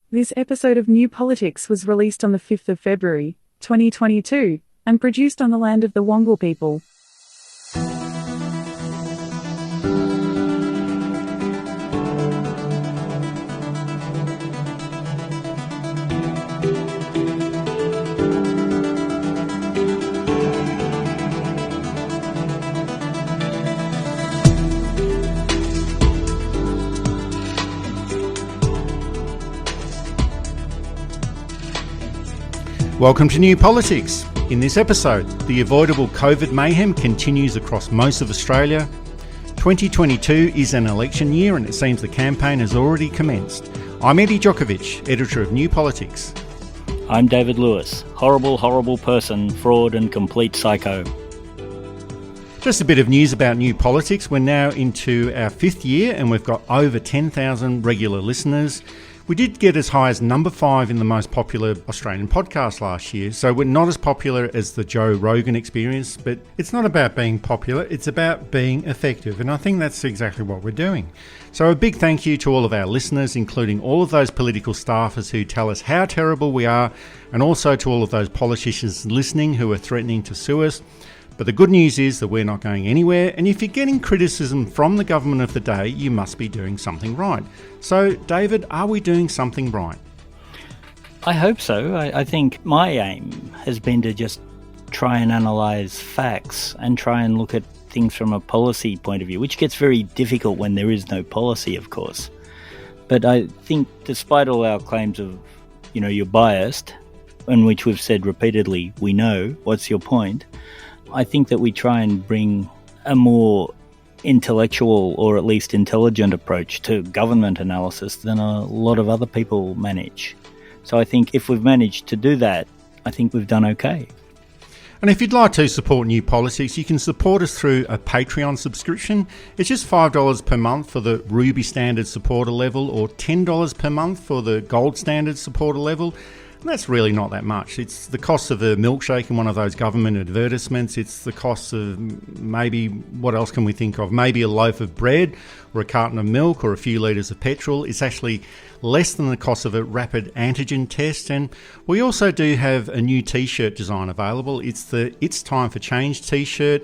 This episode of New Politics was released on the 5th of February, 2022, and produced on the land of the Wongal people. Welcome to New Politics. In this episode, the avoidable COVID mayhem continues across most of Australia. 2022 is an election year and it seems the campaign has already commenced. I'm Eddie Djokovic, editor of New Politics. I'm David Lewis, horrible person, fraud and complete psycho. Just a bit of news about New Politics. We're now into our 5th year and we've got over 10,000 regular listeners. We did get as high as number 5 in the most popular Australian podcast last year, so we're not as popular as the Joe Rogan Experience, but it's not about being popular, it's about being effective, and I think that's exactly what we're doing. So a big thank you to all of our listeners, including all of those political staffers who tell us how terrible we are, and also to all of those politicians listening who are threatening to sue us. But the good news is that we're not going anywhere, and if you're getting criticism from the government of the day, you must be doing something right. So, David, are we doing something right? I hope so. I think my aim has been to just try and analyse facts and try and look at things from a policy point of view, which gets very difficult when there is no policy, of course. But I think despite all our claims of, you're biased, in which we've said repeatedly, we know, what's your point? I think that we try and bring a more intellectual or at least intelligent approach to government analysis than a lot of other people manage. So I think if we've managed to do that, I think we've done okay. And if you'd like to support New Politics, you can support us through a Patreon subscription. It's just $5 per month for the Ruby Standard supporter level or $10 per month for the Gold Standard supporter level. And that's really not that much. It's the cost of a milkshake in one of those government advertisements. It's the cost of maybe, what else can we think of? Maybe a loaf of bread or a carton of milk or a few litres of petrol. It's actually less than the cost of a rapid antigen test. And we also do have a new t-shirt design available. It's the It's Time for Change t-shirt.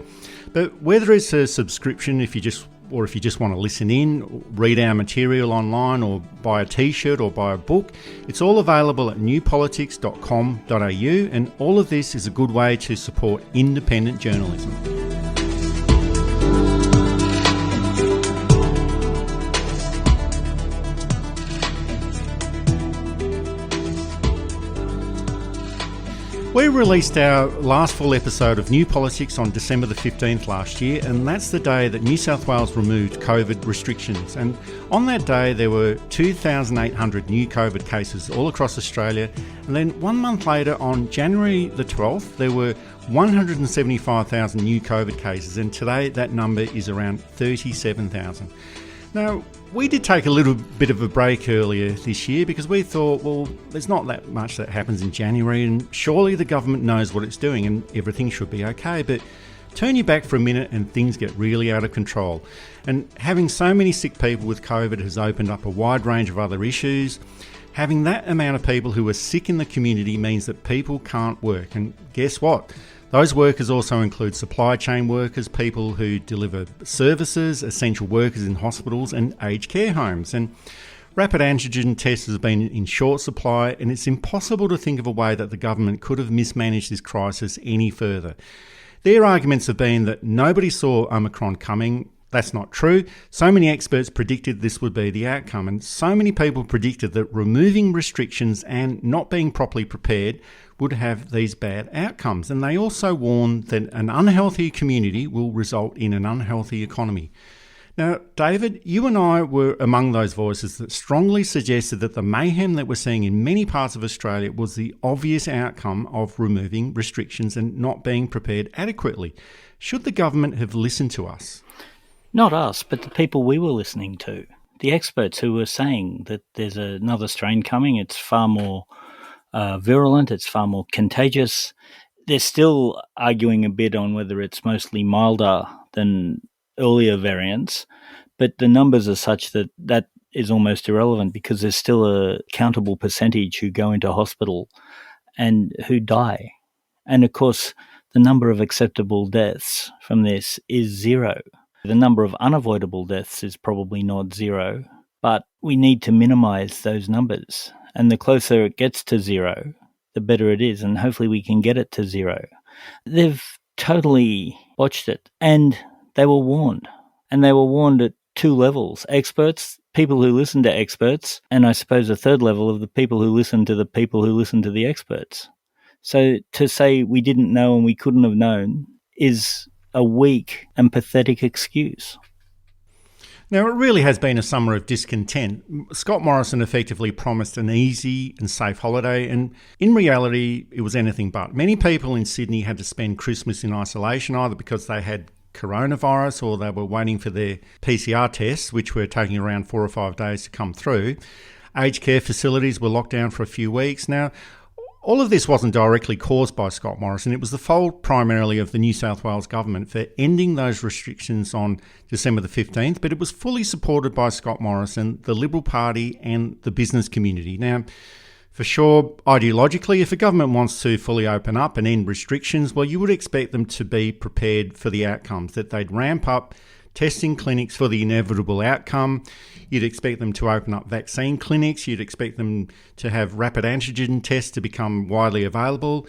But whether it's a subscription, if you just want to listen in, read our material online or buy a t-shirt or buy a book, it's all available at newpolitics.com.au, and all of this is a good way to support independent journalism. We released our last full episode of New Politics on December the 15th last year, and that's the day that New South Wales removed COVID restrictions. And on that day, there were 2,800 new COVID cases all across Australia. And then 1 month later, on January the 12th, there were 175,000 new COVID cases. And today, that number is around 37,000. Now, we did take a little bit of a break earlier this year because we thought, well, there's not that much that happens in January and surely the government knows what it's doing and everything should be okay. But turn your back for a minute and things get really out of control. And having so many sick people with COVID has opened up a wide range of other issues. Having that amount of people who are sick in the community means that people can't work. And guess what? Those workers also include supply chain workers, people who deliver services, essential workers in hospitals and aged care homes. And rapid antigen tests has been in short supply, and it's impossible to think of a way that the government could have mismanaged this crisis any further. Their arguments have been that nobody saw Omicron coming. That's not true. So many experts predicted this would be the outcome, and so many people predicted that removing restrictions and not being properly prepared would have these bad outcomes. And they also warned that an unhealthy community will result in an unhealthy economy. Now, David, you and I were among those voices that strongly suggested that the mayhem that we're seeing in many parts of Australia was the obvious outcome of removing restrictions and not being prepared adequately. Should the government have listened to us? Not us, but the people we were listening to. The experts who were saying that there's another strain coming, it's far more virulent, it's far more contagious. They're still arguing a bit on whether it's mostly milder than earlier variants, but the numbers are such that is almost irrelevant because there's still a countable percentage who go into hospital and who die. And of course, the number of acceptable deaths from this is zero. The number of unavoidable deaths is probably not zero, but we need to minimize those numbers. And the closer it gets to zero, the better it is, and hopefully we can get it to zero. They've totally botched it, and they were warned. And they were warned at two levels: experts, people who listen to experts, and I suppose a third level of the people who listen to the people who listen to the experts. So to say we didn't know and we couldn't have known is a weak and pathetic excuse. Now, it really has been a summer of discontent. Scott Morrison effectively promised an easy and safe holiday, and in reality, it was anything but. Many people in Sydney had to spend Christmas in isolation, either because they had coronavirus or they were waiting for their PCR tests, which were taking around 4 or 5 days to come through. Aged care facilities were locked down for a few weeks. Now, all of this wasn't directly caused by Scott Morrison. It was the fault primarily of the New South Wales Government for ending those restrictions on December the 15th, but it was fully supported by Scott Morrison, the Liberal Party and the business community. Now, for sure, ideologically, if a government wants to fully open up and end restrictions, well, you would expect them to be prepared for the outcomes, that they'd ramp up testing clinics for the inevitable outcome. You'd expect them to open up vaccine clinics. You'd expect them to have rapid antigen tests to become widely available.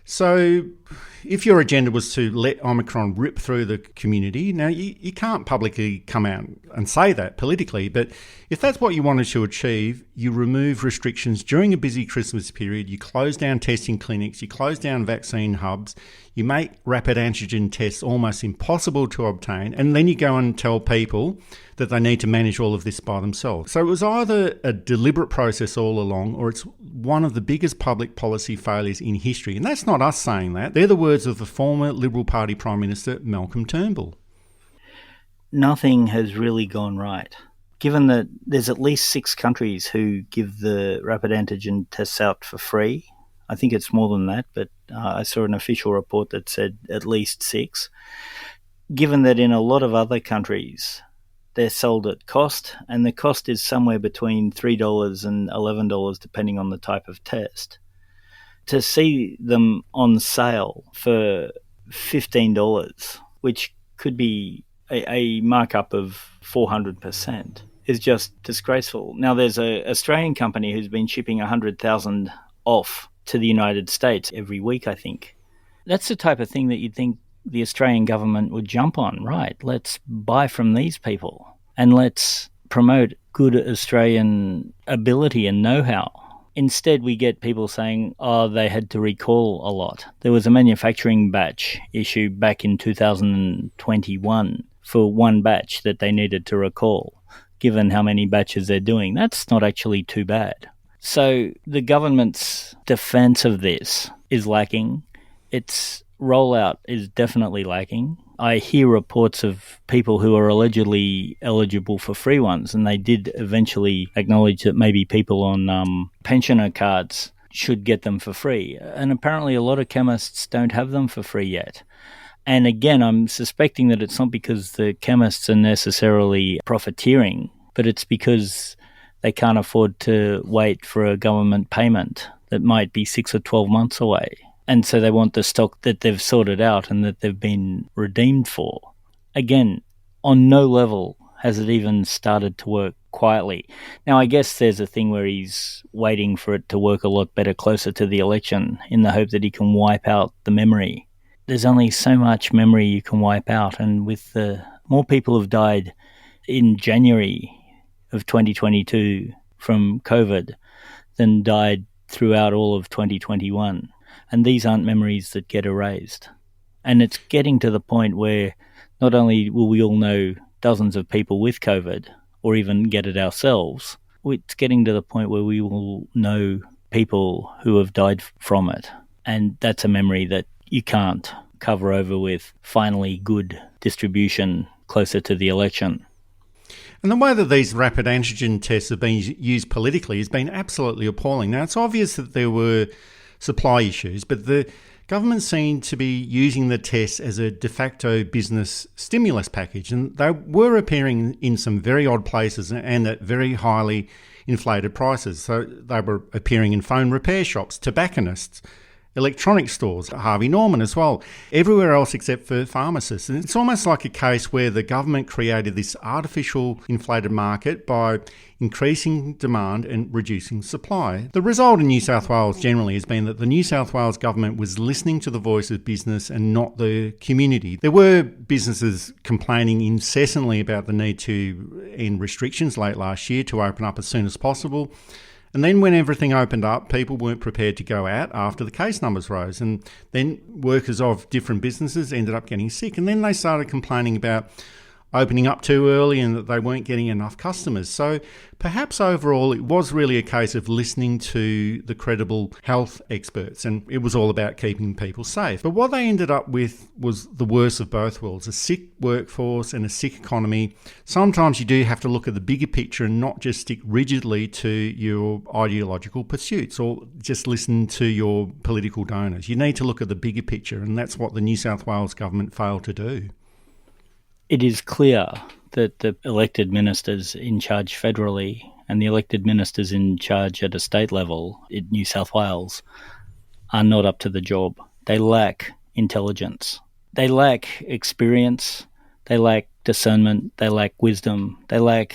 So if your agenda was to let Omicron rip through the community, now you can't publicly come out and say that politically, but if that's what you wanted to achieve, you remove restrictions during a busy Christmas period, you close down testing clinics, you close down vaccine hubs, you make rapid antigen tests almost impossible to obtain, and then you go and tell people that they need to manage all of this by themselves. So it was either a deliberate process all along, or it's one of the biggest public policy failures in history. And that's not us saying that. They're the words of the former Liberal Party Prime Minister, Malcolm Turnbull. Nothing has really gone right. Given that there's at least 6 countries who give the rapid antigen tests out for free. I think it's more than that, but I saw an official report that said at least 6. Given that in a lot of other countries, they're sold at cost, and the cost is somewhere between $3 and $11, depending on the type of test. To see them on sale for $15, which could be a markup of 400%, is just disgraceful. Now, there's an Australian company who's been shipping 100,000 off to the United States every week, I think. That's the type of thing that you'd think the Australian government would jump on, right? Let's buy from these people and let's promote good Australian ability and know-how. Instead, we get people saying, oh, they had to recall a lot. There was a manufacturing batch issued back in 2021 for one batch that they needed to recall, given how many batches they're doing. That's not actually too bad. So the government's defense of this is lacking. Its rollout is definitely lacking. I hear reports of people who are allegedly eligible for free ones, and they did eventually acknowledge that maybe people on pensioner cards should get them for free. And apparently a lot of chemists don't have them for free yet. And again, I'm suspecting that it's not because the chemists are necessarily profiteering, but it's because they can't afford to wait for a government payment that might be 6 or 12 months away. And so they want the stock that they've sorted out and that they've been redeemed for. Again, on no level has it even started to work quietly. Now, I guess there's a thing where he's waiting for it to work a lot better closer to the election in the hope that he can wipe out the memory. There's only so much memory you can wipe out. And with more people have died in January of 2022 from COVID than died throughout all of 2021. And these aren't memories that get erased. And it's getting to the point where not only will we all know dozens of people with COVID or even get it ourselves, it's getting to the point where we will know people who have died from it. And that's a memory that you can't cover over with finally good distribution closer to the election. And the way that these rapid antigen tests have been used politically has been absolutely appalling. Now, it's obvious that there were supply issues, but the government seemed to be using the tests as a de facto business stimulus package, and they were appearing in some very odd places and at very highly inflated prices. So they were appearing in phone repair shops, tobacconists, electronic stores, Harvey Norman as well, everywhere else except for pharmacists. And it's almost like a case where the government created this artificial inflated market by increasing demand and reducing supply. The result in New South Wales generally has been that the New South Wales government was listening to the voice of business and not the community. There were businesses complaining incessantly about the need to end restrictions late last year to open up as soon as possible. And then when everything opened up, people weren't prepared to go out after the case numbers rose. And then workers of different businesses ended up getting sick. And then they started complaining about opening up too early and that they weren't getting enough customers. So perhaps overall it was really a case of listening to the credible health experts, and it was all about keeping people safe. But what they ended up with was the worst of both worlds, a sick workforce and a sick economy. Sometimes you do have to look at the bigger picture and not just stick rigidly to your ideological pursuits or just listen to your political donors. You need to look at the bigger picture, and that's what the New South Wales government failed to do. It is clear that the elected ministers in charge federally and the elected ministers in charge at a state level in New South Wales are not up to the job. They lack intelligence. They lack experience. They lack discernment. They lack wisdom. They lack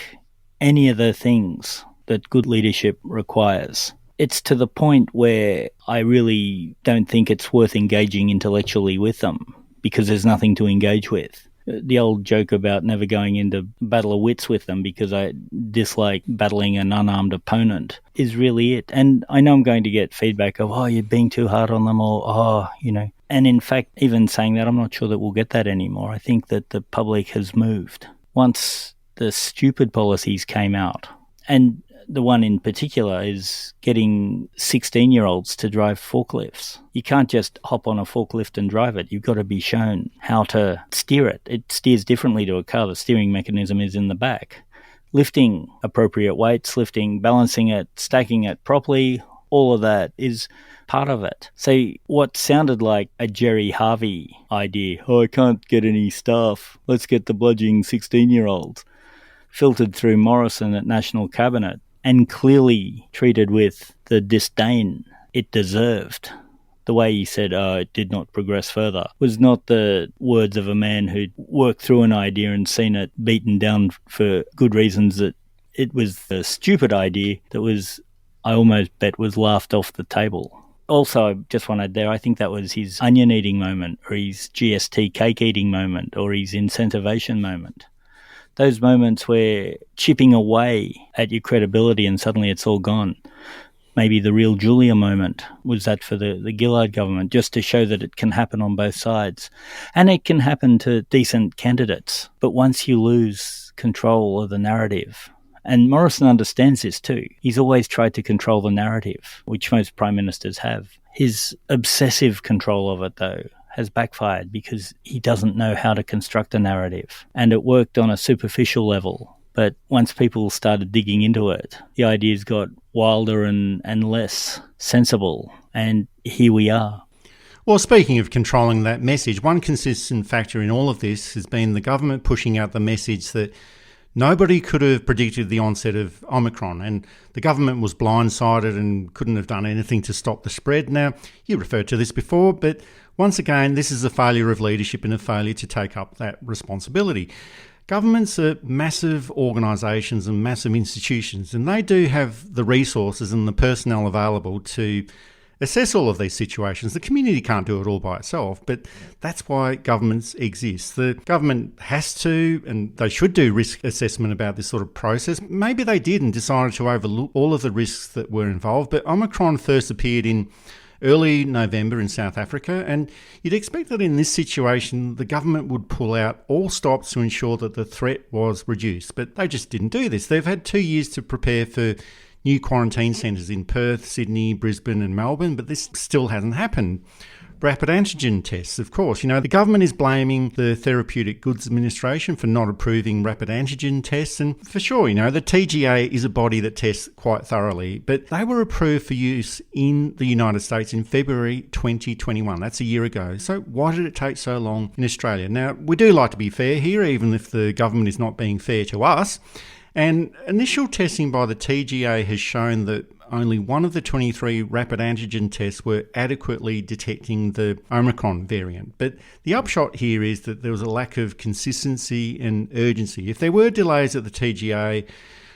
any of the things that good leadership requires. It's to the point where I really don't think it's worth engaging intellectually with them because there's nothing to engage with. The old joke about never going into battle of wits with them because I dislike battling an unarmed opponent is really it. And I know I'm going to get feedback of, oh, you're being too hard on them, or, And in fact, even saying that, I'm not sure that we'll get that anymore. I think that the public has moved. Once the stupid policies came out, and the one in particular is getting 16-year-olds to drive forklifts. You can't just hop on a forklift and drive it. You've got to be shown how to steer it. It steers differently to a car. The steering mechanism is in the back. Lifting appropriate weights, balancing it, stacking it properly, all of that is part of it. So what sounded like a Jerry Harvey idea, I can't get any staff, let's get the bludgeoning 16-year-olds, filtered through Morrison at National Cabinet, and clearly treated with the disdain it deserved. The way he said, it did not progress further, was not the words of a man who'd worked through an idea and seen it beaten down for good reasons, that it was the stupid idea that was, I almost bet, was laughed off the table. Also, I just want to add there, I think that was his onion eating moment, or his GST cake eating moment, or his incentivation moment. Those moments where chipping away at your credibility and suddenly it's all gone. Maybe the real Julia moment was that for the Gillard government, just to show that it can happen on both sides. And it can happen to decent candidates. But once you lose control of the narrative, and Morrison understands this too, he's always tried to control the narrative, which most prime ministers have. His obsessive control of it, though, has backfired because he doesn't know how to construct a narrative. And it worked on a superficial level. But once people started digging into it, the ideas got wilder and less sensible. And here we are. Well, speaking of controlling that message, one consistent factor in all of this has been the government pushing out the message that nobody could have predicted the onset of Omicron, and the government was blindsided and couldn't have done anything to stop the spread. Now, you referred to this before, but once again, this is a failure of leadership and a failure to take up that responsibility. Governments are massive organisations and massive institutions, and they do have the resources and the personnel available to assess all of these situations. The community can't do it all by itself, but that's why governments exist. The government has to, and they should do risk assessment about this sort of process. Maybe they did and decided to overlook all of the risks that were involved, but Omicron first appeared in early November in South Africa, and you'd expect that in this situation the government would pull out all stops to ensure that the threat was reduced, but they just didn't do this. They've had 2 years to prepare for new quarantine centres in Perth, Sydney, Brisbane and Melbourne, but this still hasn't happened. rapid antigen tests, of course. The government is blaming the Therapeutic Goods Administration for not approving rapid antigen tests. And for sure, the TGA is a body that tests quite thoroughly, but they were approved for use in the United States in February 2021. That's a year ago. So why did it take so long in Australia? Now, we do like to be fair here, even if the government is not being fair to us. And initial testing by the TGA has shown that only one of the 23 rapid antigen tests were adequately detecting the Omicron variant. But the upshot here is that there was a lack of consistency and urgency. If there were delays at the TGA,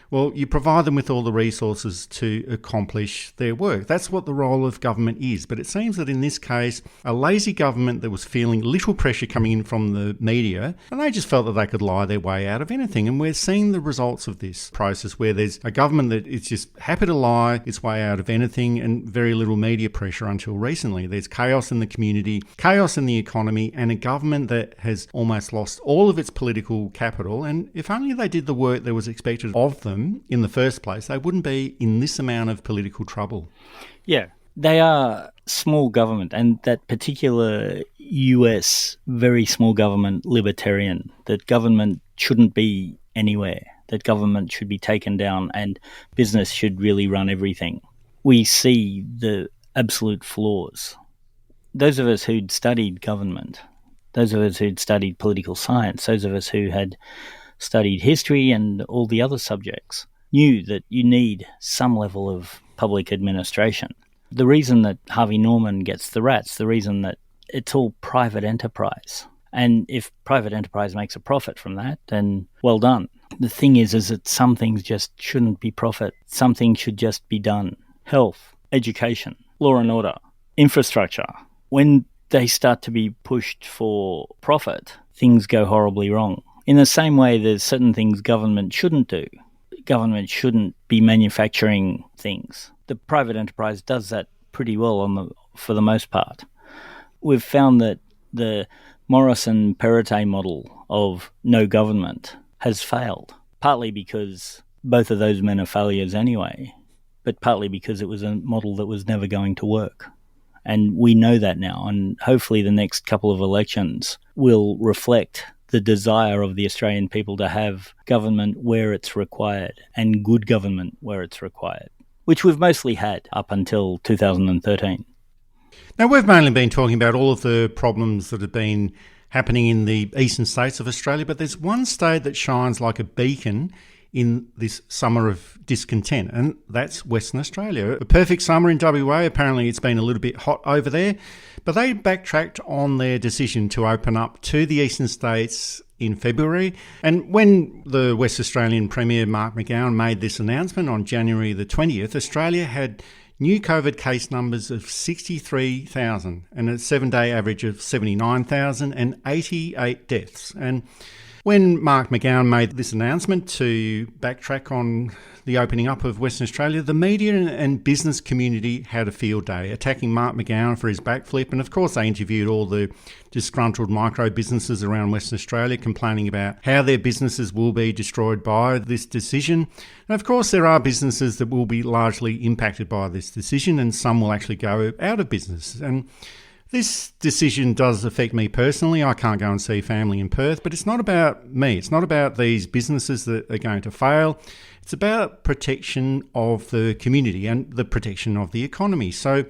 well, you provide them with all the resources to accomplish their work. That's what the role of government is. But it seems that in this case, a lazy government that was feeling little pressure coming in from the media, and they just felt that they could lie their way out of anything. And we're seeing the results of this process where there's a government that is just happy to lie its way out of anything and very little media pressure until recently. There's chaos in the community, chaos in the economy, and a government that has almost lost all of its political capital. And if only they did the work that was expected of them in the first place, they wouldn't be in this amount of political trouble. Yeah, they are small government, and that particular US very small government libertarian, that government shouldn't be anywhere, that government should be taken down and business should really run everything. We see the absolute flaws. Those of us who'd studied government, those of us who'd studied political science, those of us who had studied history and all the other subjects, knew that you need some level of public administration. The reason that Harvey Norman gets the rats, the reason that it's all private enterprise. And if private enterprise makes a profit from that, then well done. The thing is that some things just shouldn't be profit. Some things should just be done. Health, education, law and order, infrastructure. When they start to be pushed for profit, things go horribly wrong. In the same way, there's certain things government shouldn't do. Government shouldn't be manufacturing things. The private enterprise does that pretty well for the most part. We've found that the Morrison-Perrottet model of no government has failed, partly because both of those men are failures anyway, but partly because it was a model that was never going to work. And we know that now, and hopefully the next couple of elections will reflect the desire of the Australian people to have government where it's required and good government where it's required, which we've mostly had up until 2013. Now, we've mainly been talking about all of the problems that have been happening in the eastern states of Australia, but there's one state that shines like a beacon in this summer of discontent, and that's Western Australia. A perfect summer in WA. Apparently it's been a little bit hot over there, but they backtracked on their decision to open up to the eastern states in February. And when the West Australian Premier Mark McGowan made this announcement on January the 20th, Australia had new COVID case numbers of 63,000 and a 7-day average of 79,000 and 88 deaths. And when Mark McGowan made this announcement to backtrack on the opening up of Western Australia, the media and business community had a field day, attacking Mark McGowan for his backflip. And of course, they interviewed all the disgruntled micro businesses around Western Australia, complaining about how their businesses will be destroyed by this decision. And of course, there are businesses that will be largely impacted by this decision, and some will actually go out of business. And this decision does affect me personally. I can't go and see family in Perth, but it's not about me. It's not about these businesses that are going to fail. It's about protection of the community and the protection of the economy. So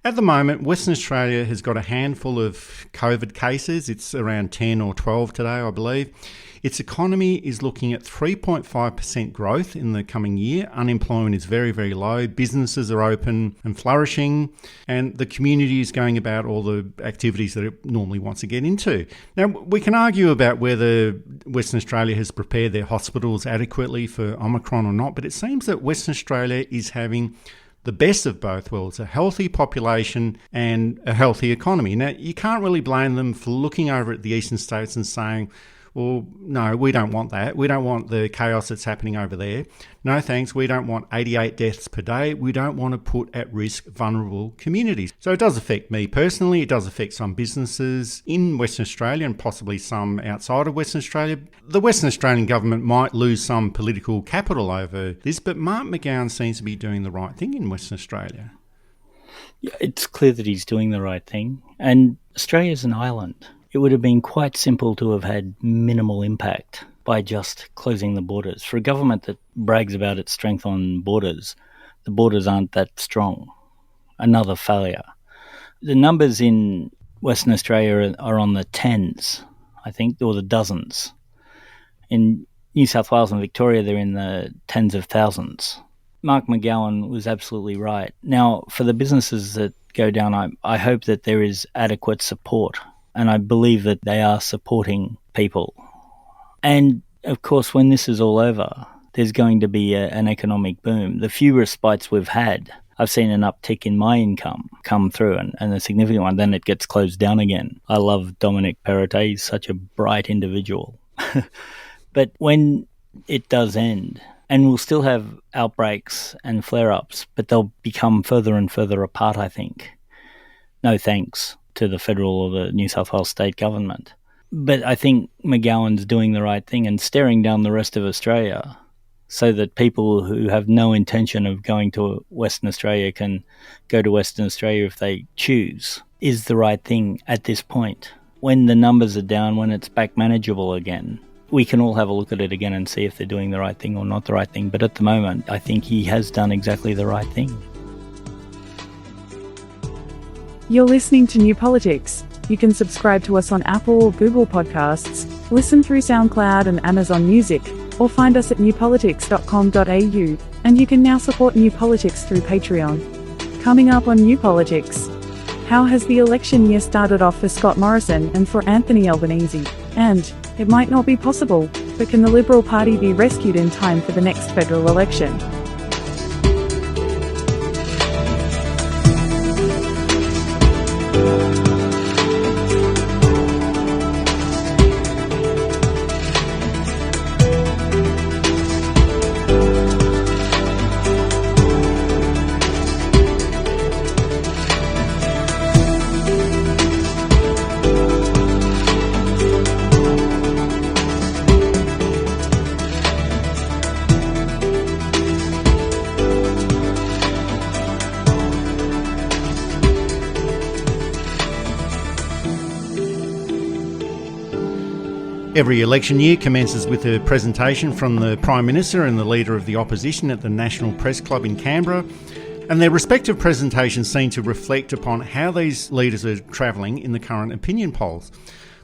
at the moment, Western Australia has got a handful of COVID cases. It's around 10 or 12 today, I believe. Its economy is looking at 3.5% growth in the coming year. Unemployment is very, very low. Businesses are open and flourishing, and the community is going about all the activities that it normally wants to get into. Now, we can argue about whether Western Australia has prepared their hospitals adequately for Omicron or not, but it seems that Western Australia is having the best of both worlds, a healthy population and a healthy economy. Now, you can't really blame them for looking over at the eastern states and saying, well, no, we don't want that. We don't want the chaos that's happening over there. No thanks. We don't want 88 deaths per day. We don't want to put at risk vulnerable communities. So it does affect me personally. It does affect some businesses in Western Australia and possibly some outside of Western Australia. The Western Australian government might lose some political capital over this, but Mark McGowan seems to be doing the right thing in Western Australia. Yeah, it's clear that he's doing the right thing. And Australia's an island. It would have been quite simple to have had minimal impact by just closing the borders. For a government that brags about its strength on borders, the borders aren't that strong. Another failure. The numbers in Western Australia are on the tens, I think, or the dozens. In New South Wales and Victoria, they're in the tens of thousands. Mark McGowan was absolutely right. Now, for the businesses that go down, I hope that there is adequate support, and I believe that they are supporting people. And, of course, when this is all over, there's going to be an economic boom. The few respites we've had, I've seen an uptick in my income come through, and a significant one. Then it gets closed down again. I love Dominic Perrottet. He's such a bright individual. But when it does end, and we'll still have outbreaks and flare-ups, but they'll become further and further apart, I think. No thanks to the federal or the New South Wales state government. But I think McGowan's doing the right thing and staring down the rest of Australia so that people who have no intention of going to Western Australia can go to Western Australia if they choose, is the right thing at this point. When the numbers are down, when it's back manageable again, we can all have a look at it again and see if they're doing the right thing or not the right thing. But at the moment, I think he has done exactly the right thing. You're listening to New Politics. You can subscribe to us on Apple or Google Podcasts, listen through SoundCloud and Amazon Music, or find us at newpolitics.com.au, and you can now support New Politics through Patreon. Coming up on New Politics: how has the election year started off for Scott Morrison and for Anthony Albanese? And it might not be possible, but can the Liberal Party be rescued in time for the next federal election? Every election year commences with a presentation from the Prime Minister and the Leader of the Opposition at the National Press Club in Canberra, and their respective presentations seem to reflect upon how these leaders are travelling in the current opinion polls.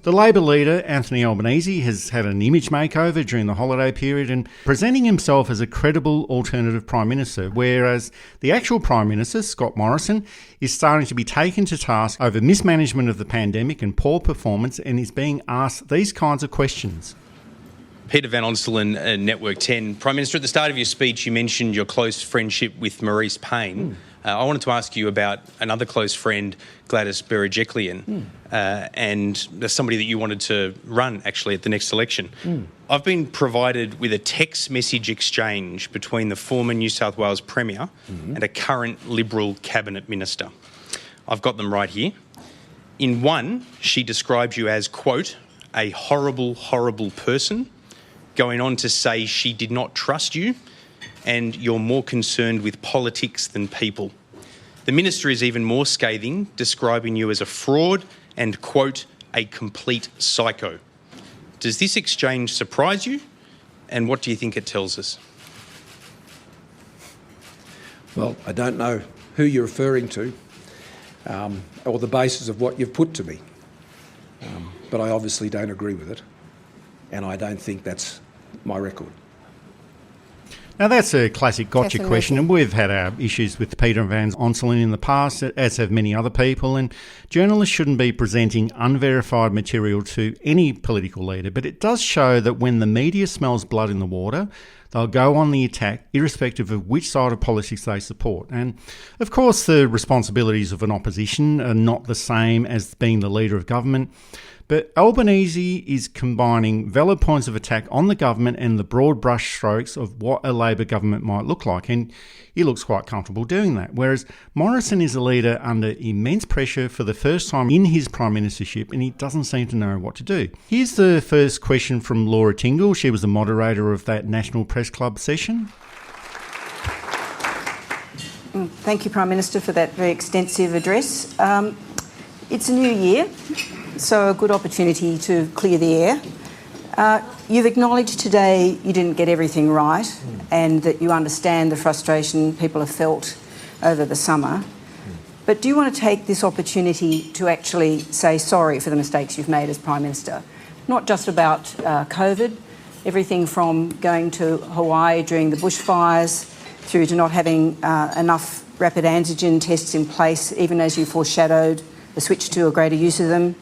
The Labor leader, Anthony Albanese, has had an image makeover during the holiday period and presenting himself as a credible alternative Prime Minister, whereas the actual Prime Minister, Scott Morrison, is starting to be taken to task over mismanagement of the pandemic and poor performance and is being asked these kinds of questions. Peter Van Onselen, Network 10. Prime Minister, at the start of your speech, you mentioned your close friendship with Maurice Payne. I wanted to ask you about another close friend, Gladys Berejiklian, and somebody that you wanted to run, actually, at the next election. I've been provided with a text message exchange between the former New South Wales Premier and a current Liberal Cabinet Minister. I've got them right here. In one, she describes you as, quote, a horrible, horrible person, going on to say she did not trust you and you're more concerned with politics than people. The Minister is even more scathing, describing you as a fraud and, quote, a complete psycho. Does this exchange surprise you? And what do you think it tells us? Well, I don't know who you're referring to or the basis of what you've put to me, but I obviously don't agree with it, and I don't think that's my record. Now that's a classic gotcha question, and we've had our issues with Peter Van Onselen in the past, as have many other people, and journalists shouldn't be presenting unverified material to any political leader, but it does show that when the media smells blood in the water, they'll go on the attack irrespective of which side of politics they support. And of course the responsibilities of an opposition are not the same as being the leader of government. But Albanese is combining valid points of attack on the government and the broad brush strokes of what a Labor government might look like, and he looks quite comfortable doing that. Whereas Morrison is a leader under immense pressure for the first time in his prime ministership, and he doesn't seem to know what to do. Here's the first question from Laura Tingle. She was the moderator of that National Press Club session. Thank you, Prime Minister, for that very extensive address. It's a new year, so a good opportunity to clear the air. You've acknowledged today you didn't get everything right and that you understand the frustration people have felt over the summer. But do you want to take this opportunity to actually say sorry for the mistakes you've made as Prime Minister? Not just about COVID, everything from going to Hawaii during the bushfires through to not having enough rapid antigen tests in place, even as you foreshadowed the switch to a greater use of them,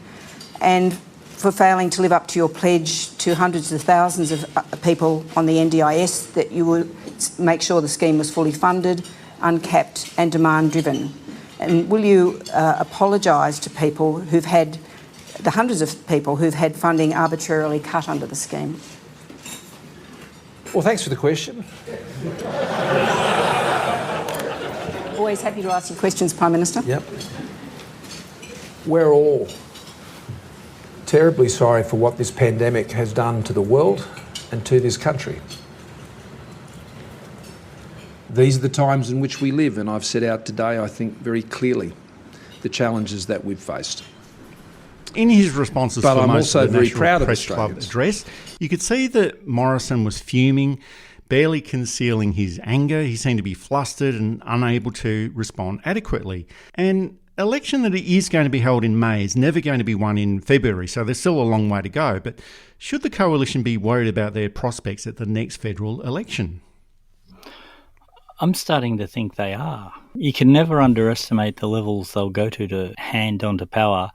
and for failing to live up to your pledge to hundreds of thousands of people on the NDIS that you would make sure the scheme was fully funded, uncapped and demand-driven. And will you apologise to people who've had, the hundreds of people who've had funding arbitrarily cut under the scheme? Well, thanks for the question. Always happy to ask you questions, Prime Minister. Yep. We're all terribly sorry for what this pandemic has done to the world and to this country. These are the times in which we live, and I've set out today, I think, very clearly the challenges that we've faced. In his responses But for I'm most also of the very National proud of Press Club Australians. address, you could see that Morrison was fuming, barely concealing his anger. He seemed to be flustered and unable to respond adequately. An election that is going to be held in May is never going to be won in February, so there's still a long way to go. But should the coalition be worried about their prospects at the next federal election? I'm starting to think they are. You can never underestimate the levels they'll go to hand onto power.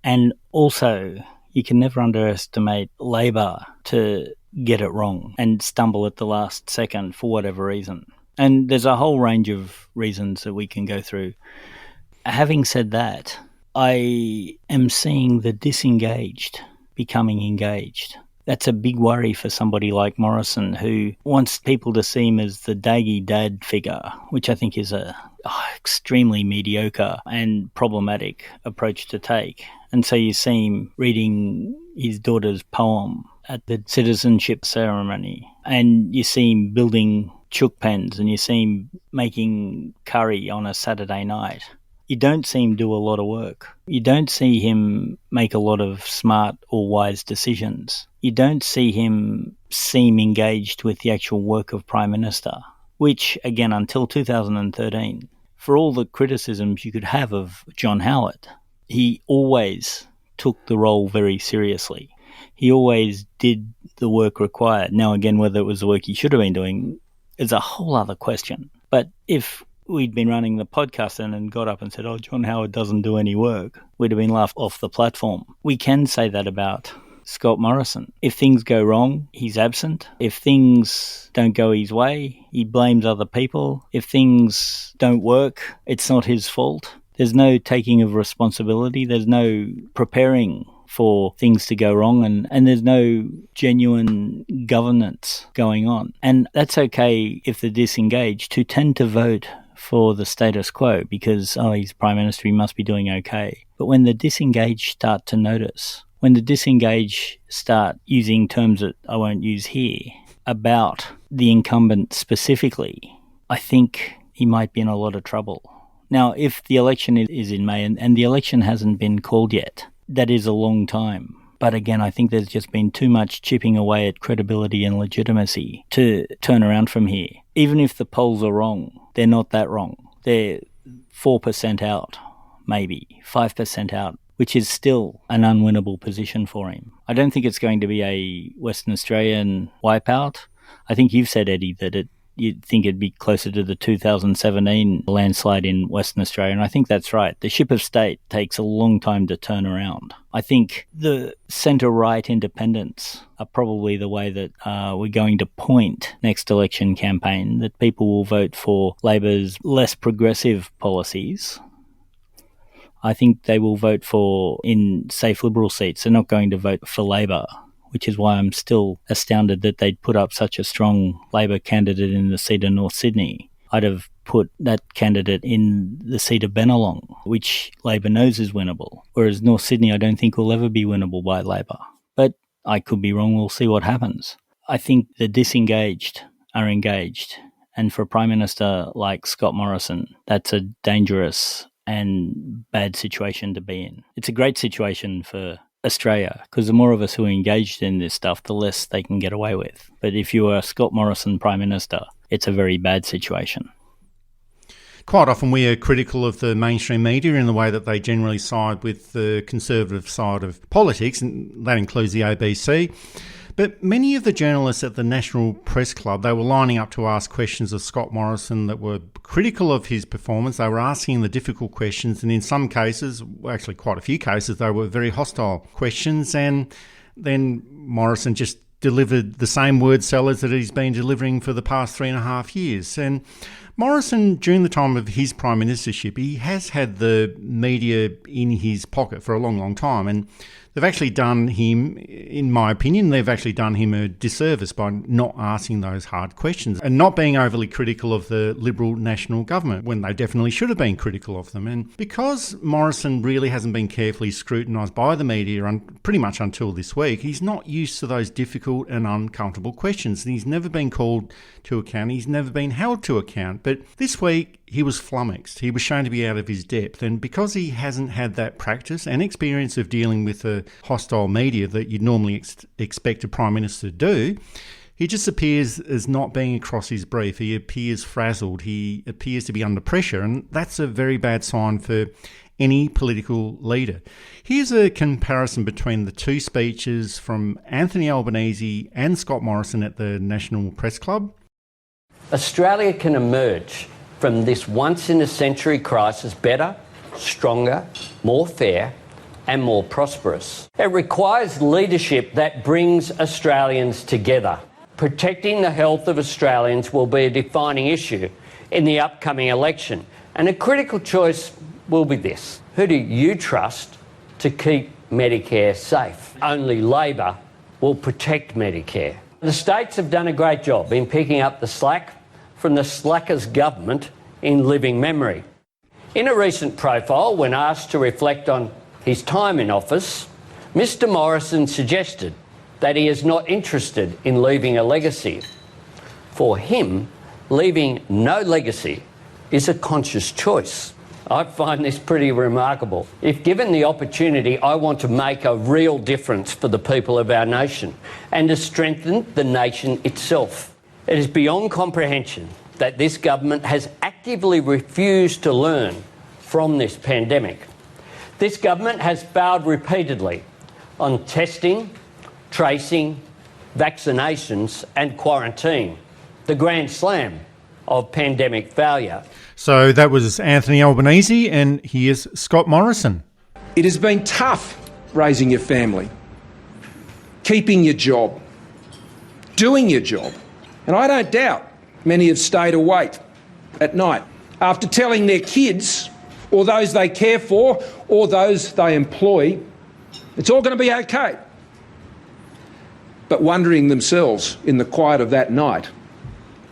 And also, you can never underestimate Labor to get it wrong and stumble at the last second for whatever reason. And there's a whole range of reasons that we can go through. Having said that, I am seeing the disengaged becoming engaged. That's a big worry for somebody like Morrison, who wants people to see him as the daggy dad figure, which I think is a extremely mediocre and problematic approach to take. And so you see him reading his daughter's poem at the citizenship ceremony, and you see him building chook pens, and you see him making curry on a Saturday night. You don't see him do a lot of work. You don't see him make a lot of smart or wise decisions. You don't see him seem engaged with the actual work of Prime Minister, which, again, until 2013, for all the criticisms you could have of John Howard, he always took the role very seriously. He always did the work required. Now, again, whether it was the work he should have been doing is a whole other question. But if we'd been running the podcast and got up and said, oh, John Howard doesn't do any work, we'd have been laughed off the platform. We can say that about Scott Morrison. If things go wrong, he's absent. If things don't go his way, he blames other people. If things don't work, it's not his fault. There's no taking of responsibility. There's no preparing for things to go wrong, and there's no genuine governance going on. And that's okay if they're disengaged, who tend to vote for the status quo because, oh, he's Prime Minister, he must be doing okay. But when the disengaged start to notice, when the disengaged start using terms that I won't use here about the incumbent specifically, I think he might be in a lot of trouble. Now, if the election is in May and the election hasn't been called yet, that is a long time. But again, I think there's just been too much chipping away at credibility and legitimacy to turn around from here. Even if the polls are wrong, they're not that wrong. They're 4% out, maybe 5% out, which is still an unwinnable position for him. I don't think it's going to be a Western Australian wipeout. I think you've said, Eddie, that you'd think it'd be closer to the 2017 landslide in Western Australia, and I think that's right. The ship of state takes a long time to turn around. I think the centre-right independents are probably the way that we're going to point next election campaign, that people will vote for Labor's less progressive policies. I think they will vote for, in safe Liberal seats, they're not going to vote for Labor, which is why I'm still astounded that they'd put up such a strong Labor candidate in the seat of North Sydney. I'd have put that candidate in the seat of Bennelong, which Labor knows is winnable, whereas North Sydney I don't think will ever be winnable by Labor. But I could be wrong, we'll see what happens. I think the disengaged are engaged, And for a Prime Minister like Scott Morrison, that's a dangerous and bad situation to be in. It's a great situation for Australia, because the more of us who are engaged in this stuff, the less they can get away with. But if you are Scott Morrison Prime Minister, it's a very bad situation. Quite often we are critical of the mainstream media in the way that they generally side with the conservative side of politics, and that includes the ABC. But many of the journalists at the National Press Club, they were lining up to ask questions of Scott Morrison that were critical of his performance. They were asking the difficult questions, and in some cases, actually quite a few cases, they were very hostile questions. And then Morrison just delivered the same word salads that he's been delivering for the past 3.5 years. And Morrison, during the time of his prime ministership, he has had the media in his pocket for a long, long time. And they've actually done him, in my opinion, they've actually done him a disservice by not asking those hard questions and not being overly critical of the Liberal National Government when they definitely should have been critical of them. And because Morrison really hasn't been carefully scrutinised by the media pretty much until this week, he's not used to those difficult and uncomfortable questions. And he's never been called to account. He's never been held to account. But this week, he was flummoxed. He was shown to be out of his depth. And because he hasn't had that practice and experience of dealing with the hostile media that you'd normally expect a Prime Minister to do, he just appears as not being across his brief. He appears frazzled. He appears to be under pressure. And that's a very bad sign for any political leader. Here's a comparison between the two speeches from Anthony Albanese and Scott Morrison at the National Press Club. Australia can emerge from this once-in-a-century crisis better, stronger, more fair and more prosperous. It requires leadership that brings Australians together. Protecting the health of Australians will be a defining issue in the upcoming election, and a critical choice will be this: who do you trust to keep Medicare safe? Only Labor will protect Medicare. The states have done a great job in picking up the slack from the slackers government in living memory. In a recent profile, when asked to reflect on his time in office, Mr Morrison suggested that he is not interested in leaving a legacy. For him, leaving no legacy is a conscious choice. I find this pretty remarkable. If given the opportunity, I want to make a real difference for the people of our nation and to strengthen the nation itself. It is beyond comprehension that this government has actively refused to learn from this pandemic. This government has failed repeatedly on testing, tracing, vaccinations and quarantine, the grand slam of pandemic failure. So that was Anthony Albanese, and here's Scott Morrison. It has been tough raising your family, keeping your job, doing your job. And I don't doubt many have stayed awake at night after telling their kids or those they care for or those they employ it's all going to be okay. But wondering themselves in the quiet of that night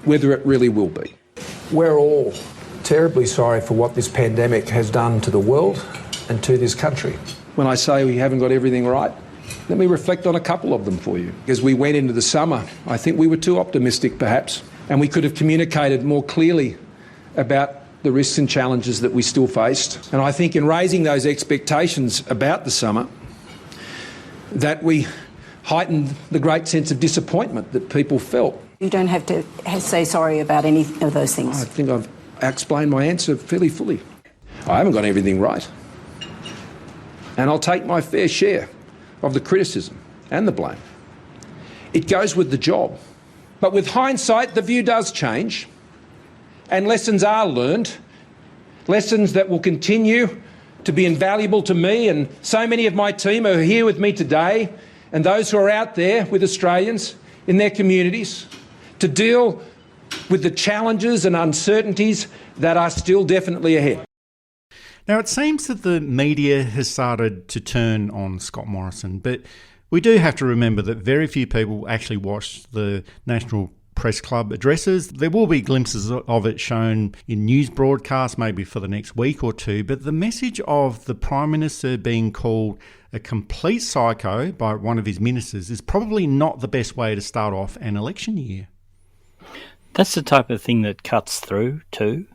whether it really will be. We're all terribly sorry for what this pandemic has done to the world and to this country. When I say we haven't got everything right, let me reflect on a couple of them for you. As we went into the summer, I think we were too optimistic perhaps, and we could have communicated more clearly about the risks and challenges that we still faced. And I think in raising those expectations about the summer, that we heightened the great sense of disappointment that people felt. You don't have to say sorry about any of those things. I think I've explained my answer fairly fully. I haven't got everything right. And I'll take my fair share of the criticism and the blame. It goes with the job. But with hindsight, the view does change and lessons are learned, lessons that will continue to be invaluable to me and so many of my team who are here with me today and those who are out there with Australians in their communities to deal with the challenges and uncertainties that are still definitely ahead. Now, it seems that the media has started to turn on Scott Morrison, but we do have to remember that very few people actually watched the National Press Club addresses. There will be glimpses of it shown in news broadcasts, maybe for the next week or two, but the message of the Prime Minister being called a complete psycho by one of his ministers is probably not the best way to start off an election year. That's the type of thing that cuts through too.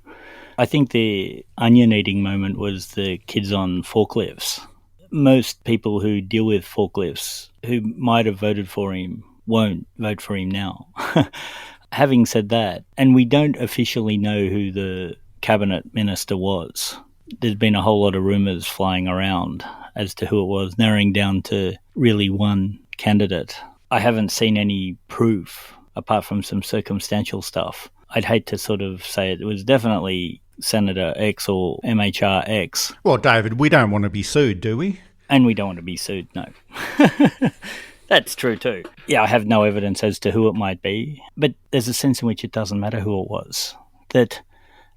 I think the onion-eating moment was the kids on forklifts. Most people who deal with forklifts, who might have voted for him, won't vote for him now. Having said that, and we don't officially know who the cabinet minister was. There's been a whole lot of rumours flying around as to who it was, narrowing down to really one candidate. I haven't seen any proof, apart from some circumstantial stuff. I'd hate to sort of say it was definitely Senator X or MHR X. Well, David, we don't want to be sued, do we? And we don't want to be sued, no. That's true too. Yeah, I have no evidence as to who it might be, but there's a sense in which it doesn't matter who it was. That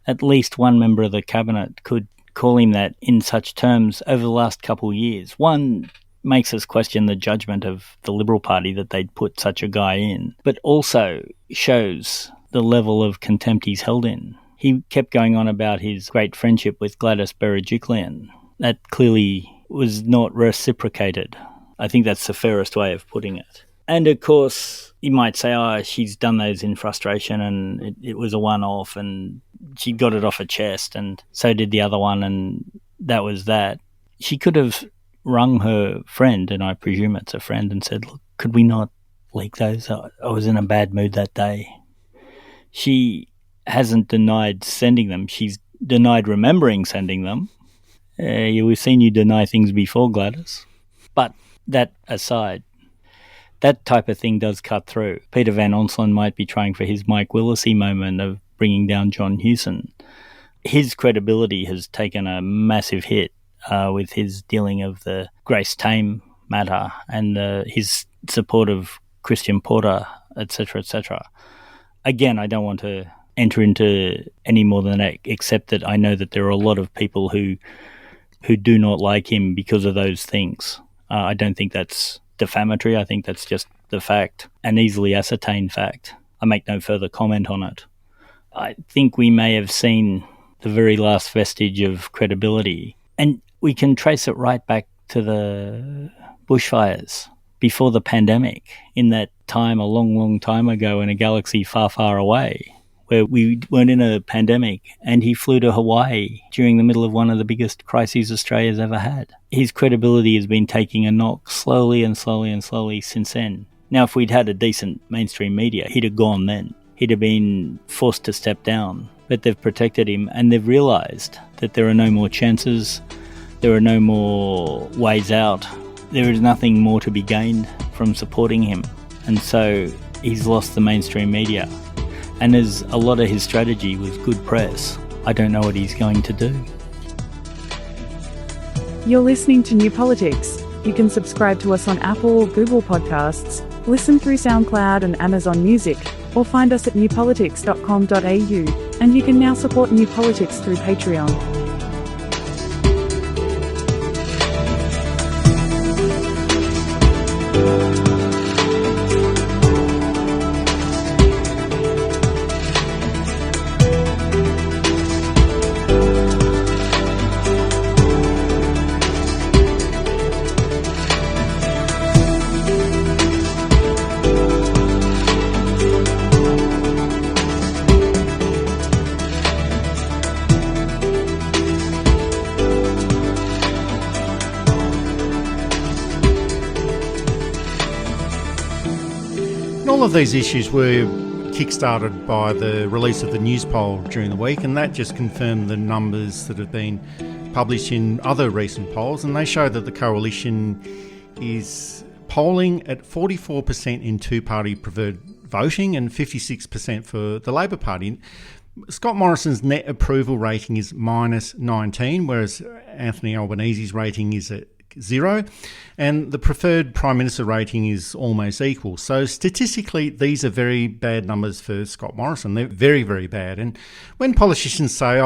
at least one member of the cabinet could call him that in such terms over the last couple of years. One, makes us question the judgment of the Liberal Party that they'd put such a guy in, but also shows the level of contempt he's held in. He kept going on about his great friendship with Gladys Berejiklian. That clearly was not reciprocated. I think that's the fairest way of putting it. And of course, you might say, oh, she's done those in frustration and it was a one-off and she got it off her chest and so did the other one and that was that. She could have rung her friend, and I presume it's a friend, and said, look, could we not leak those? I was in a bad mood that day. She hasn't denied sending them. She's denied remembering sending them. We've seen you deny things before, Gladys. But that aside, that type of thing does cut through. Peter Van Onselen might be trying for his Mike Willesee moment of bringing down John Hewson. His credibility has taken a massive hit with his dealing of the Grace Tame matter and his support of Christian Porter, etc., etc. Again, I don't want to enter into any more than that, except that I know that there are a lot of people who do not like him because of those things. I don't think that's defamatory. I think that's just the fact, an easily ascertained fact. I make no further comment on it. I think we may have seen the very last vestige of credibility, and we can trace it right back to the bushfires before the pandemic, in that time, a long, long time ago in a galaxy far, far away, where we weren't in a pandemic, and he flew to Hawaii during the middle of one of the biggest crises Australia's ever had. His credibility has been taking a knock slowly and slowly and slowly since then. Now, if we'd had a decent mainstream media, he'd have gone then. He'd have been forced to step down. But they've protected him, and they've realised that there are no more chances, there are no more ways out. There is nothing more to be gained from supporting him. And so he's lost the mainstream media. And as a lot of his strategy was good press, I don't know what he's going to do. You're listening to New Politics. You can subscribe to us on Apple or Google Podcasts, listen through SoundCloud and Amazon Music, or find us at newpolitics.com.au. And you can now support New Politics through Patreon. All of these issues were kick-started by the release of the news poll during the week, and that just confirmed the numbers that have been published in other recent polls, and they show that the coalition is polling at 44% in two-party preferred voting and 56% for the Labor Party. Scott Morrison's net approval rating is -19, whereas Anthony Albanese's rating is at 0, and the preferred Prime Minister rating is almost equal. So statistically, these are very bad numbers for Scott Morrison. They're very, very bad. And when politicians say,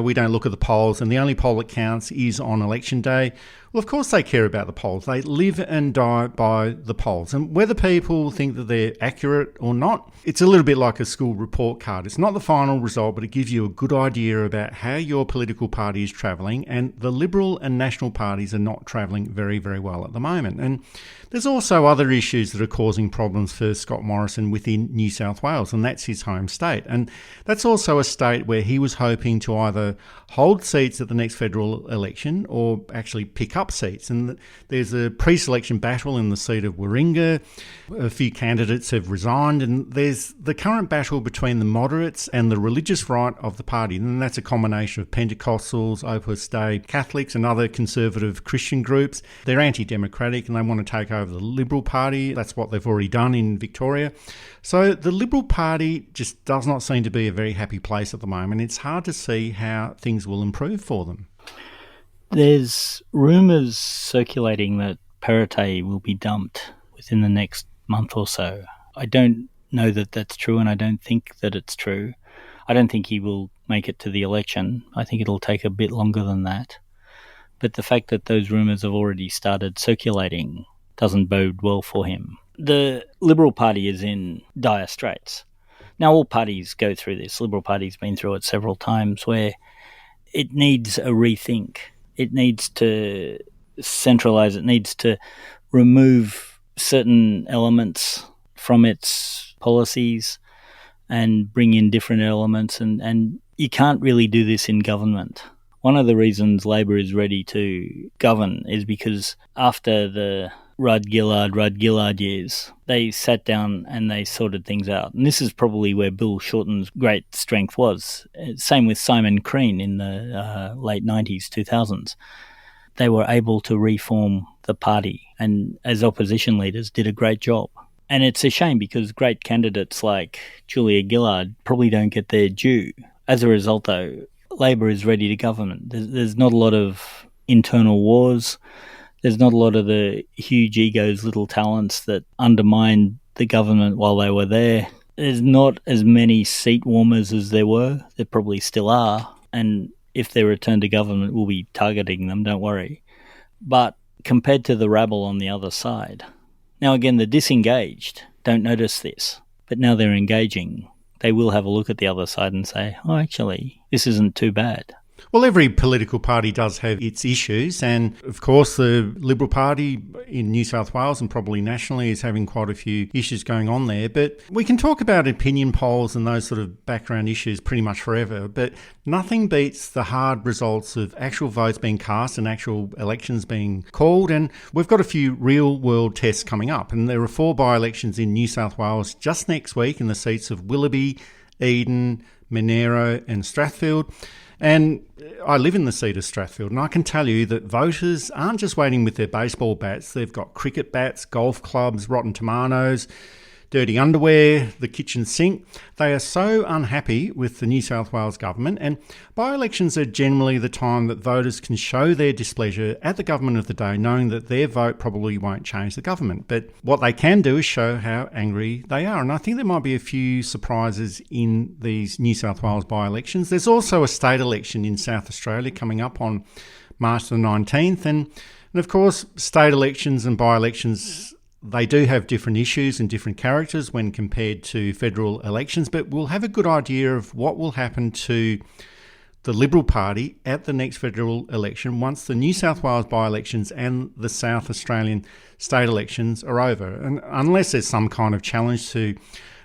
we don't look at the polls and the only poll that counts is on election day, Well, of course they care about the polls. They live and die by the polls. And whether people think that they're accurate or not, it's a little bit like a school report card. It's not the final result, but it gives you a good idea about how your political party is travelling. And the Liberal and National parties are not travelling very, very well at the moment. And there's also other issues that are causing problems for Scott Morrison within New South Wales, and that's his home state. And that's also a state where he was hoping to either hold seats at the next federal election or actually pick up seats. And there's a pre-selection battle in the seat of Warringah. A few candidates have resigned, and there's the current battle between the moderates and the religious right of the party. And that's a combination of Pentecostals, Opus Dei Catholics and other conservative Christian groups. They're anti-democratic and they want to take over the Liberal Party. That's what they've already done in Victoria. So the Liberal Party just does not seem to be a very happy place at the moment. It's hard to see how things will improve for them. There's rumours circulating that Perrottet will be dumped within the next month or so. I don't know that that's true, and I don't think that it's true. I don't think he will make it to the election. I think it'll take a bit longer than that. But the fact that those rumours have already started circulating doesn't bode well for him. The Liberal Party is in dire straits. Now, all parties go through this. Liberal Party's been through it several times, where it needs a rethink. It needs to centralise. It needs to remove certain elements from its policies and bring in different elements. And you can't really do this in government. One of the reasons Labor is ready to govern is because after the Rudd-Gillard years, they sat down and they sorted things out. And this is probably where Bill Shorten's great strength was. Same with Simon Crean in the late 90s, 2000s. They were able to reform the party and as opposition leaders did a great job. And it's a shame because great candidates like Julia Gillard probably don't get their due. As a result, though, Labor is ready to govern. There's not a lot of internal wars. There's not a lot of the huge egos, little talents that undermined the government while they were there. There's not as many seat warmers as there were. There probably still are. And if they return to government, we'll be targeting them, don't worry. But compared to the rabble on the other side, now again, the disengaged don't notice this, but now they're engaging. They will have a look at the other side and say, oh, actually, this isn't too bad. Well, every political party does have its issues, and of course the Liberal Party in New South Wales and probably nationally is having quite a few issues going on there. But we can talk about opinion polls and those sort of background issues pretty much forever, but nothing beats the hard results of actual votes being cast and actual elections being called. And we've got a few real-world tests coming up, and there are 4 by-elections in New South Wales just next week in the seats of Willoughby, Eden, Monero and Strathfield. And I live in the seat of Strathfield, and I can tell you that voters aren't just waiting with their baseball bats. They've got cricket bats, golf clubs, rotten tomatoes, dirty underwear, the kitchen sink. They are so unhappy with the New South Wales government, and by-elections are generally the time that voters can show their displeasure at the government of the day, knowing that their vote probably won't change the government. But what they can do is show how angry they are, and I think there might be a few surprises in these New South Wales by-elections. There's also a state election in South Australia coming up on March the 19th, and of course, state elections and by-elections, they do have different issues and different characters when compared to federal elections, but we'll have a good idea of what will happen to the Liberal Party at the next federal election once the New South Wales by-elections and the South Australian state elections are over. And unless there's some kind of challenge to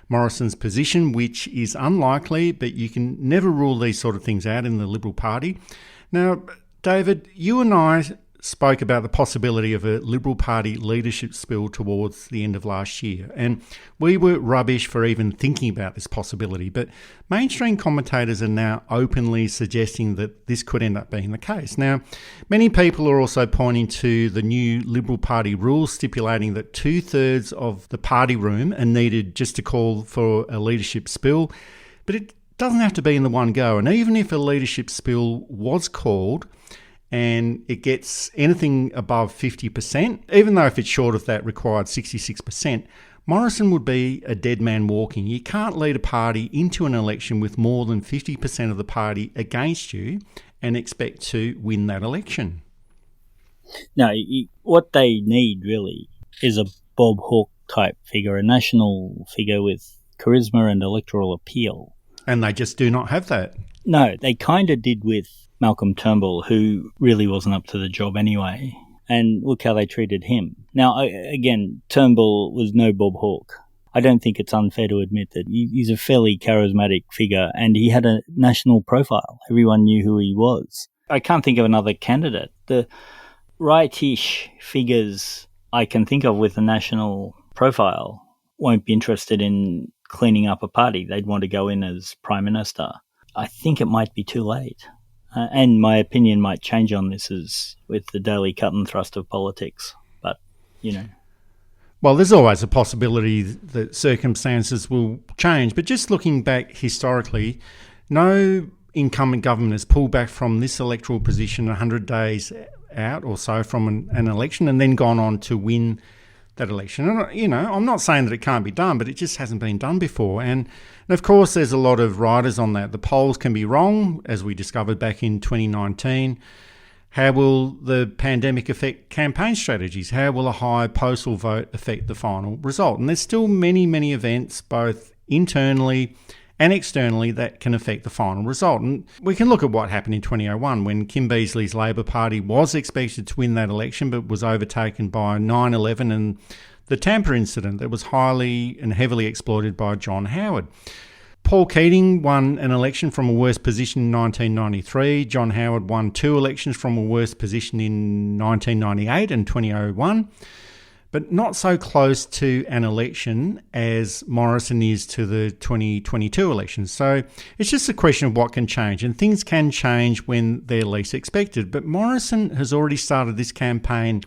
Morrison's position, which is unlikely, but you can never rule these sort of things out in the Liberal Party. Now, David, you and I spoke about the possibility of a Liberal Party leadership spill towards the end of last year, and we were rubbish for even thinking about this possibility, but mainstream commentators are now openly suggesting that this could end up being the case. Now, many people are also pointing to the new Liberal Party rules stipulating that 2/3 of the party room are needed just to call for a leadership spill, but it doesn't have to be in the one go, and even if a leadership spill was called, and it gets anything above 50%, even though if it's short of that required 66%, Morrison would be a dead man walking. You can't lead a party into an election with more than 50% of the party against you and expect to win that election. No, what they need really is a Bob Hawke type figure, a national figure with charisma and electoral appeal. And they just do not have that. No, they kind of did with Malcolm Turnbull, who really wasn't up to the job anyway. And look how they treated him. Now, again, Turnbull was no Bob Hawke. I don't think it's unfair to admit that he's a fairly charismatic figure and he had a national profile. Everyone knew who he was. I can't think of another candidate. The rightish figures I can think of with a national profile won't be interested in cleaning up a party. They'd want to go in as Prime Minister. I think it might be too late. And my opinion might change on this as with the daily cut and thrust of politics. But, you know. Well, there's always a possibility that circumstances will change. But just looking back historically, no incumbent government has pulled back from this electoral position 100 days out or so from an election and then gone on to win that election. And, you know, I'm not saying that it can't be done, but it just hasn't been done before. And of course, there's a lot of riders on that. The polls can be wrong, as we discovered back in 2019. How will the pandemic affect campaign strategies? How will a high postal vote affect the final result? And there's still many, many events, both internally and externally, that can affect the final result. And we can look at what happened in 2001 when Kim Beazley's Labor Party was expected to win that election but was overtaken by 9/11 and the Tampa incident that was highly and heavily exploited by John Howard. Paul Keating won an election from a worse position in 1993. John Howard won 2 elections from a worse position in 1998 and 2001. But not so close to an election as Morrison is to the 2022 election. So it's just a question of what can change, and things can change when they're least expected. But Morrison has already started this campaign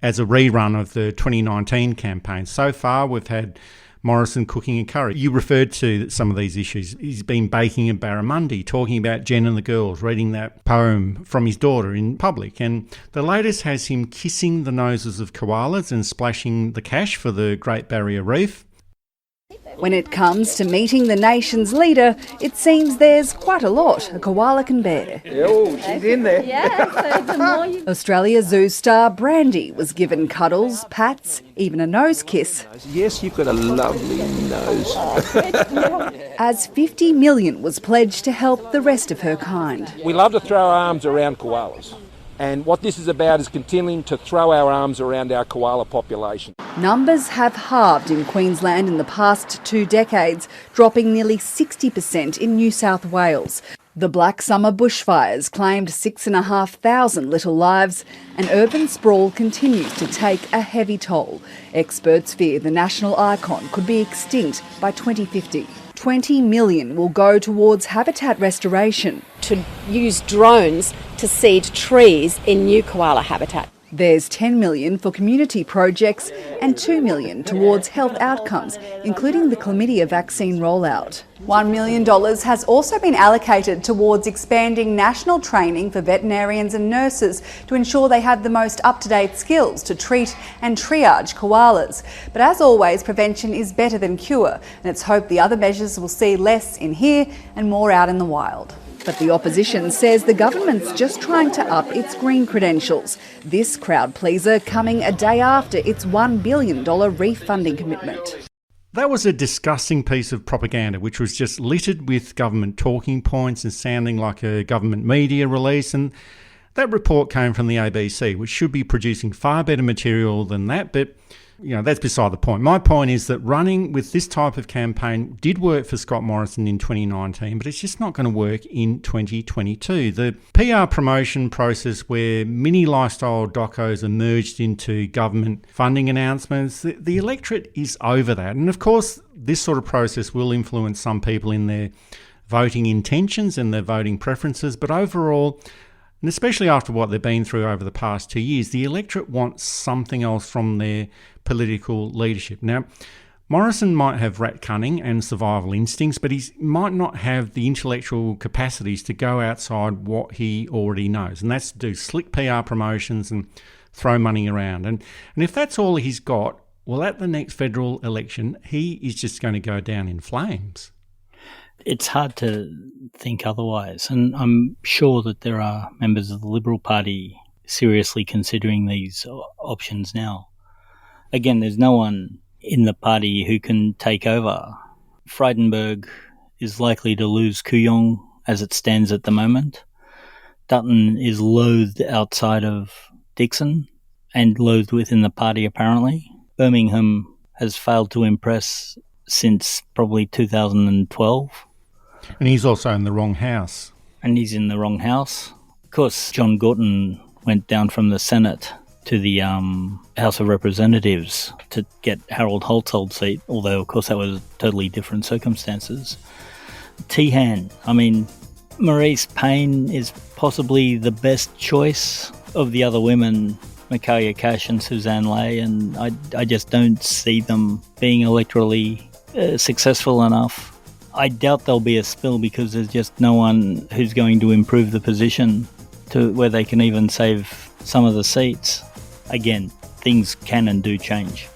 as a rerun of the 2019 campaign. So far, we've had Morrison cooking and curry. You referred to some of these issues. He's been baking in barramundi, talking about Jen and the girls, reading that poem from his daughter in public. And the latest has him kissing the noses of koalas and splashing the cash for the Great Barrier Reef. When it comes to meeting the nation's leader, it seems there's quite a lot a koala can bear. Oh, she's in there. Yeah, so the more you... Australia Zoo star Brandy was given cuddles, pats, even a nose kiss. Yes, you've got a lovely nose. As $50 million was pledged to help the rest of her kind. We love to throw our arms around koalas. And what this is about is continuing to throw our arms around our koala population. Numbers have halved in Queensland in the past 2 decades, dropping nearly 60% in New South Wales. The Black Summer bushfires claimed 6,500 little lives, and urban sprawl continues to take a heavy toll. Experts fear the national icon could be extinct by 2050. $20 million will go towards habitat restoration. To use drones to seed trees in new koala habitat. There's $10 million for community projects and $2 million towards health outcomes, including the chlamydia vaccine rollout. $1 million has also been allocated towards expanding national training for veterinarians and nurses to ensure they have the most up-to-date skills to treat and triage koalas. But as always, prevention is better than cure, and it's hoped the other measures will see less in here and more out in the wild. But the opposition says the government's just trying to up its green credentials. This crowd pleaser coming a day after its $1 billion reef funding commitment. That was a disgusting piece of propaganda, which was just littered with government talking points and sounding like a government media release. And that report came from the ABC, which should be producing far better material than that. But, you know, that's beside the point. My point is that running with this type of campaign did work for Scott Morrison in 2019, but it's just not going to work in 2022. The PR promotion process where mini lifestyle docos are merged into government funding announcements, the electorate is over that. And of course, this sort of process will influence some people in their voting intentions and their voting preferences, but overall, and especially after what they've been through over the past 2 years, the electorate wants something else from their political leadership. Now, Morrison might have rat cunning and survival instincts, but he might not have the intellectual capacities to go outside what he already knows, and that's to do slick PR promotions and throw money around. And if that's all he's got, well, at the next federal election, he is just going to go down in flames. It's hard to think otherwise, and I'm sure that there are members of the Liberal Party seriously considering these options now. Again, there's no one in the party who can take over. Frydenberg is likely to lose Kooyong as it stands at the moment. Dutton is loathed outside of Dixon and loathed within the party apparently. Birmingham has failed to impress since probably 2012. And he's also in the wrong house. And he's in the wrong house. Of course, John Gorton went down from the Senate to the House of Representatives to get Harold Holt's seat, although, of course, that was totally different circumstances. Tehan, I mean, Maurice Payne is possibly the best choice of the other women, Micaiah Cash and Suzanne Ley, and I just don't see them being electorally successful enough. I doubt there'll be a spill because there's just no one who's going to improve the position to where they can even save some of the seats. Again, things can and do change.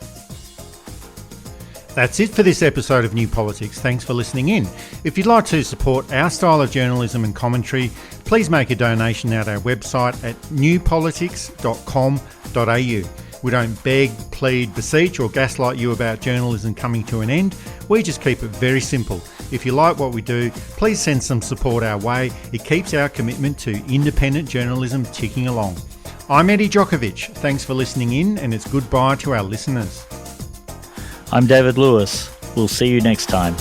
That's it for this episode of New Politics. Thanks for listening in. If you'd like to support our style of journalism and commentary, please make a donation at our website at newpolitics.com.au. We don't beg, plead, beseech or gaslight you about journalism coming to an end. We just keep it very simple. If you like what we do, please send some support our way. It keeps our commitment to independent journalism ticking along. I'm Eddie Djokovic. Thanks for listening in, and it's goodbye to our listeners. I'm David Lewis. We'll see you next time.